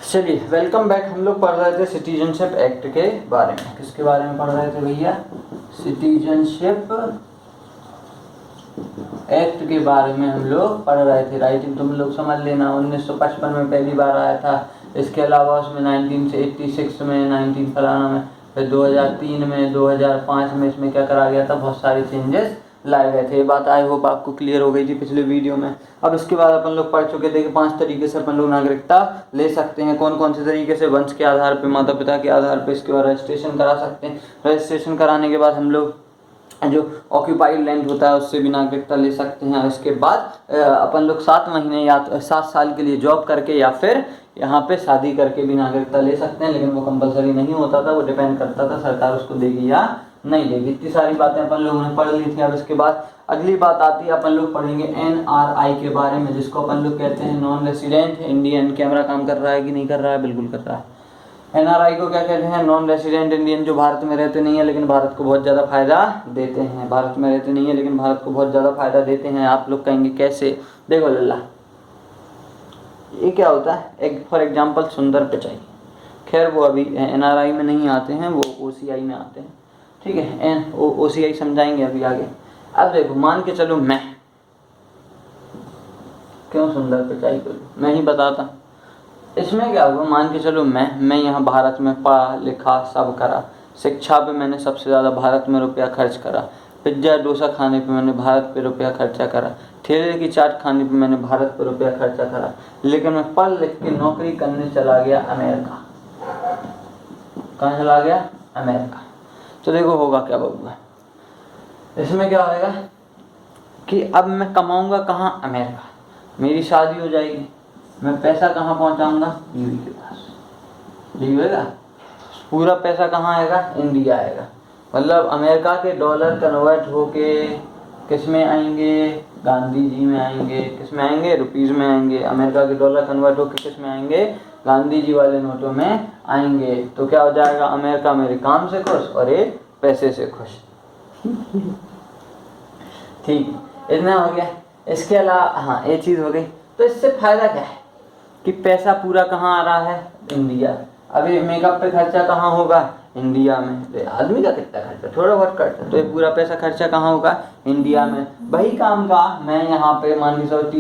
चलिए welcome back. हम लोग पढ़ रहे थे सिटीजनशिप एक्ट के बारे में। किसके बारे में पढ़ रहे थे भैया? सिटीजनशिप एक्ट के बारे में हम लोग पढ़ रहे थे। राइटिंग तुम लोग समझ लेना। 1955 में पहली बार आया था। इसके अलावा उसमें 1986 में, 19 फलाना में, फिर 2003 में, 2005 में इसमें क्या करा गया था, बहुत सारे चेंजेस लाए गए थे। ये बात आई होप आपको क्लियर हो गई थी पिछले वीडियो में। अब इसके बाद अपन लोग पढ़ चुके थे कि 5 तरीके से अपन लोग नागरिकता ले सकते हैं। कौन कौन से तरीके से? वंश के आधार पे, माता पिता के आधार पे। इसके बाद रजिस्ट्रेशन करा सकते हैं। रजिस्ट्रेशन कराने के बाद हम लोग जो ऑक्यूपाइड लैंड होता है उससे भी नागरिकता ले सकते हैं। इसके बाद अपन लोग 7 महीने या 7 साल के लिए जॉब करके या फिर यहाँ पे शादी करके भी नागरिकता ले सकते हैं, लेकिन वो कंपलसरी नहीं होता था, वो डिपेंड करता था सरकार उसको देगी या नहीं देगी। इतनी सारी बातें अपन लोगों ने पढ़ ली थी। अब इसके बाद अगली बात आती है, अपन लोग पढ़ेंगे NRI के बारे में, जिसको अपन लोग कहते हैं नॉन रेसिडेंट इंडियन। कैमरा काम कर रहा है कि नहीं कर रहा है? बिल्कुल कर रहा है। NRI को क्या कहते हैं? नॉन रेसिडेंट इंडियन, जो भारत में रहते नहीं है लेकिन भारत को बहुत ज़्यादा फायदा देते हैं। भारत में रहते नहीं है लेकिन भारत को बहुत ज़्यादा फायदा देते हैं। आप लोग कहेंगे कैसे? देखो लल्ला, ये क्या होता है? एक फॉर एग्जाम्पल सुंदर पिचाई, खैर वो अभी NRI में नहीं आते हैं, वो OCI में आते हैं। ठीक है, OCI समझाएंगे अभी आगे। अब देखो, मान के चलो मैं, क्यों सुंदर पिचाई करूँ, मैं ही बताता। इसमें क्या हुआ, मान के चलो मैं यहाँ भारत में पढ़ा लिखा सब करा, शिक्षा पे मैंने सबसे ज़्यादा भारत में रुपया खर्च करा, पिज्ज़ा डोसा खाने पे मैंने भारत पे रुपया खर्चा करा, ठेले की चाट खाने पे मैंने भारत पे रुपया खर्चा करा, लेकिन मैं पढ़ लिख के नौकरी करने चला गया अमेरिका। कहाँ चला गया? अमेरिका। तो देखो होगा क्या बबुआ, इसमें क्या होगा कि अब मैं कमाऊँगा कहाँ? अमेरिका। मेरी शादी हो जाएगी, मैं पैसा कहाँ पहुँचाऊँगा? बीवी के पास। ठीक है, पूरा पैसा कहाँ आएगा? इंडिया आएगा। मतलब अमेरिका के डॉलर कन्वर्ट होके किस में आएंगे? गांधी जी में आएंगे। किस में आएंगे? रुपीज़ में आएंगे। अमेरिका के डॉलर कन्वर्ट होके किस में आएंगे? गांधी जी वाले नोटों में आएंगे। तो क्या हो जाएगा? अमेरिका मेरे काम से खुश और ये पैसे से खुश। ठीक, इतना हो गया। इसके अलावा हाँ, ये चीज़ हो गई। तो इससे फायदा क्या है कि पैसा पूरा कहाँ आ रहा है? इंडिया। अभी मेकअप पे खर्चा कहाँ होगा? इंडिया में। तो आदमी का कितना खर्चा? थोड़ा बहुत खर्चा। तो ये पूरा पैसा खर्चा कहाँ होगा? इंडिया में। वही काम का मैं यहाँ पे मान के चलो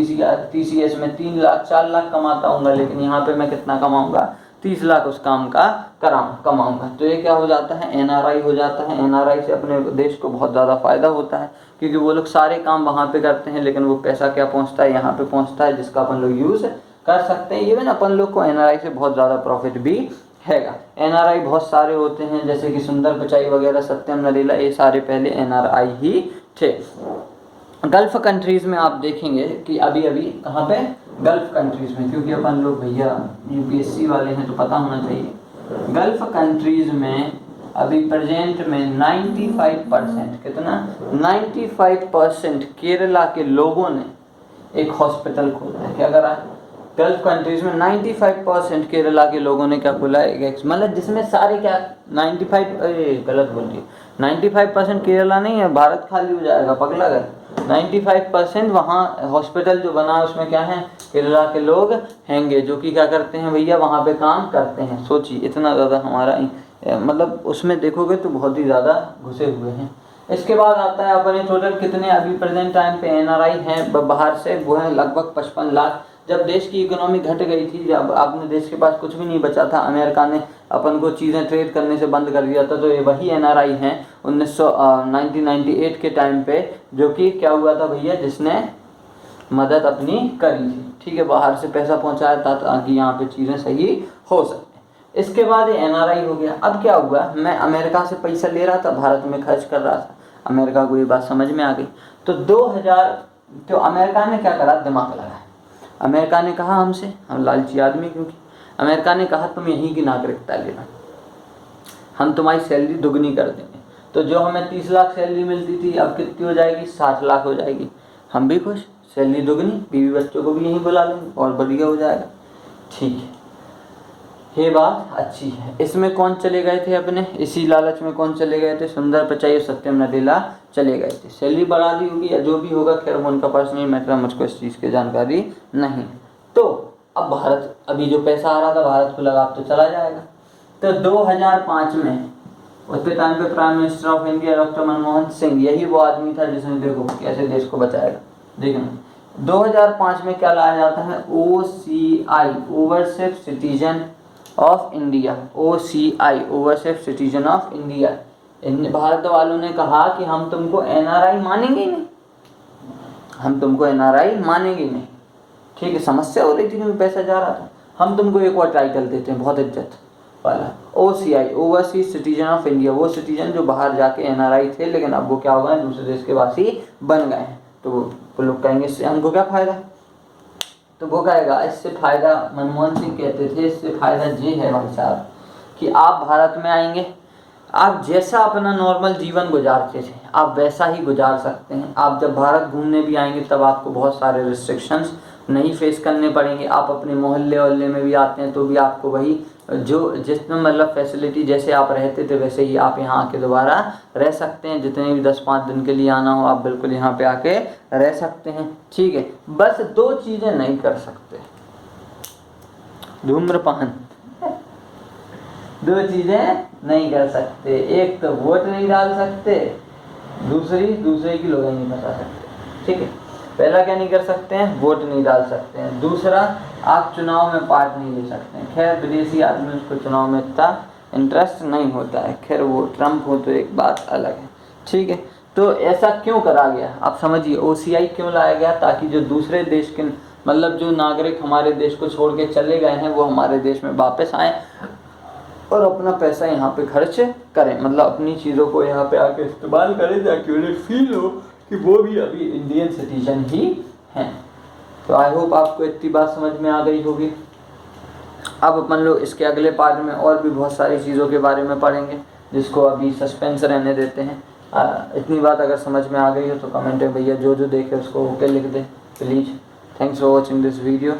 TCS में 3 लाख 4 लाख कमाता हूँ, लेकिन यहाँ पे मैं कितना कमाऊँगा? 30 लाख उस काम का कमाऊँगा। तो ये क्या हो जाता है? NRI हो जाता है। NRI से अपने देश को बहुत ज़्यादा फायदा होता है, क्योंकि वो लोग सारे काम वहाँ पे करते हैं, लेकिन वो पैसा क्या पहुँचता है? यहाँ पे पहुँचता है, जिसका अपन लोग यूज़ कर सकते हैं। इवन अपन लोग को NRI से बहुत ज़्यादा प्रॉफिट भी हैगा। NRI बहुत सारे होते हैं, जैसे कि सुंदर पिचाई वगैरह, सत्यम नरेला, ये सारे पहले NRI ही थे। गल्फ कंट्रीज़ में आप देखेंगे कि अभी कहाँ पे? गल्फ कंट्रीज़ में, क्योंकि अपन लोग भैया UPSC वाले हैं तो पता होना चाहिए। गल्फ कंट्रीज़ में अभी प्रेजेंट में 95%, कितना? 95% केरला के लोगों ने एक हॉस्पिटल खोला है। क्या करा? गल्फ कंट्रीज में 95% केरला के लोगों ने क्या खोला है? मतलब जिसमें सारे क्या 95, गलत बोल रही, 95% केरला नहीं है, भारत खाली हो जाएगा पगला गए। 95% वहाँ हॉस्पिटल जो बना है उसमें क्या है? केरला के लोग हैंगे, जो कि क्या करते हैं भैया? वहाँ पे काम करते हैं। सोचिए इतना ज़्यादा हमारा मतलब उसमें देखोगे तो बहुत ही ज़्यादा घुसे हुए हैं। इसके बाद आता है अपने टोटल कितने अभी प्रेजेंट टाइम पे NRI हैं बाहर से? वो हैं लगभग 55 लाख। जब देश की इकोनॉमी घट गई थी, जब अपने देश के पास कुछ भी नहीं बचा था, अमेरिका ने अपन को चीज़ें ट्रेड करने से बंद कर दिया था, तो ये वही NRI हैं 1998 के टाइम पे, जो कि क्या हुआ था भैया? जिसने मदद अपनी करी थी। ठीक है, बाहर से पैसा पहुंचाया था ताकि यहाँ पे चीज़ें सही हो सके। इसके बाद ये NRI हो गया। अब क्या हुआ, मैं अमेरिका से पैसा ले रहा था, भारत में खर्च कर रहा था, अमेरिका को ये बात समझ में आ गई। तो 2000 तो अमेरिका ने क्या करा? दिमाग लगाया। अमेरिका ने कहा हमसे, हम लालची आदमी, क्योंकि अमेरिका ने कहा तुम यहीं की नागरिकता लेना, हम तुम्हारी सैलरी दुगनी कर देंगे। तो जो हमें 30 लाख सैलरी मिलती थी अब कितनी हो जाएगी? 60 लाख हो जाएगी। हम भी खुश, सैलरी दुगनी, बीवी बच्चों को भी यहीं बुला लेंगे और बढ़िया हो जाएगा। ठीक है, ये बात अच्छी है। इसमें कौन चले गए थे अपने? इसी लालच में कौन चले गए थे? सुंदर पिचाई और सत्यम नरेला चले गए थे। सैलरी बढ़ा दी होगी या जो भी होगा, खैर वो उनका पर्सनल मैटर, मुझको इस चीज़ की जानकारी नहीं। तो अब भारत, अभी जो पैसा आ रहा था भारत को लगा अब तो चला जाएगा। तो 2005 में उसके टाइम पे prime minister of India doctor Manmohan Singh, यही वो आदमी था जिसने देखो कैसे देश को बचाएगा। देखना 2005 में क्या लाया जाता है, OCI overseas citizen of India, OCI overseas citizen of India. Bharat वालों ने कहा कि हम तुमको NRI मानेंगे ही नहीं, हम तुमको NRI मानेंगे नहीं। ठीक है, समस्या हो रही थी क्योंकि पैसा जा रहा था। हम तुमको एक और टाइटल देते हैं बहुत इज्जत वाला, OCI overseas citizen of India. वो सिटीजन जो बाहर जाके NRI थे लेकिन अब वो क्या हो गए, दूसरे देश के वासी बन गए हैं। तो वो लोग कहेंगे इससे हमको क्या फ़ायदा, तो वो कहेगा इससे फ़ायदा, मनमोहन सिंह कहते थे इससे फ़ायदा ये है भाई साहब कि आप भारत में आएंगे, आप जैसा अपना नॉर्मल जीवन गुजारते थे आप वैसा ही गुजार सकते हैं। आप जब भारत घूमने भी आएंगे तब आपको बहुत सारे रिस्ट्रिक्शंस नहीं फेस करने पड़ेंगे। आप अपने मोहल्ले में भी आते हैं तो भी आपको वही जो जिसमें मतलब फैसिलिटी जैसे आप रहते थे वैसे ही आप यहाँ आके दोबारा रह सकते हैं। जितने भी 10-5 दिन के लिए आना हो आप बिल्कुल यहाँ पे आके रह सकते हैं। ठीक है, बस 2 चीज़ें नहीं कर सकते, धूम्रपान 2 चीज़ें नहीं कर सकते, एक तो वोट नहीं डाल सकते, दूसरे की लोगों नहीं फंसा सकते। ठीक है, पहला क्या नहीं कर सकते हैं, वोट नहीं डाल सकते हैं। दूसरा आप चुनाव में पार्ट नहीं ले सकते हैं। खैर विदेशी आदमी उसको चुनाव में इतना इंटरेस्ट नहीं होता है, खैर वो ट्रम्प हो तो एक बात अलग है। ठीक है, तो ऐसा क्यों करा गया आप समझिए, OCI क्यों लाया गया, ताकि जो दूसरे देश के मतलब जो नागरिक हमारे देश को छोड़ के चले गए हैं वो हमारे देश में वापस आएँ और अपना पैसा यहाँ पे खर्च करें, मतलब अपनी चीज़ों को यहाँ पे आके इस्तेमाल करें ताकि उन्हें फील हो कि वो भी अभी इंडियन सिटीजन ही हैं। तो आई होप आपको इतनी बात समझ में आ गई होगी। अब अपन लोग इसके अगले पार्ट में और भी बहुत सारी चीज़ों के बारे में पढ़ेंगे जिसको अभी सस्पेंस रहने देते हैं। इतनी बात अगर समझ में आ गई हो तो कमेंट में भैया जो देखे उसको ओके लिख दे please. Thanks for watching this video.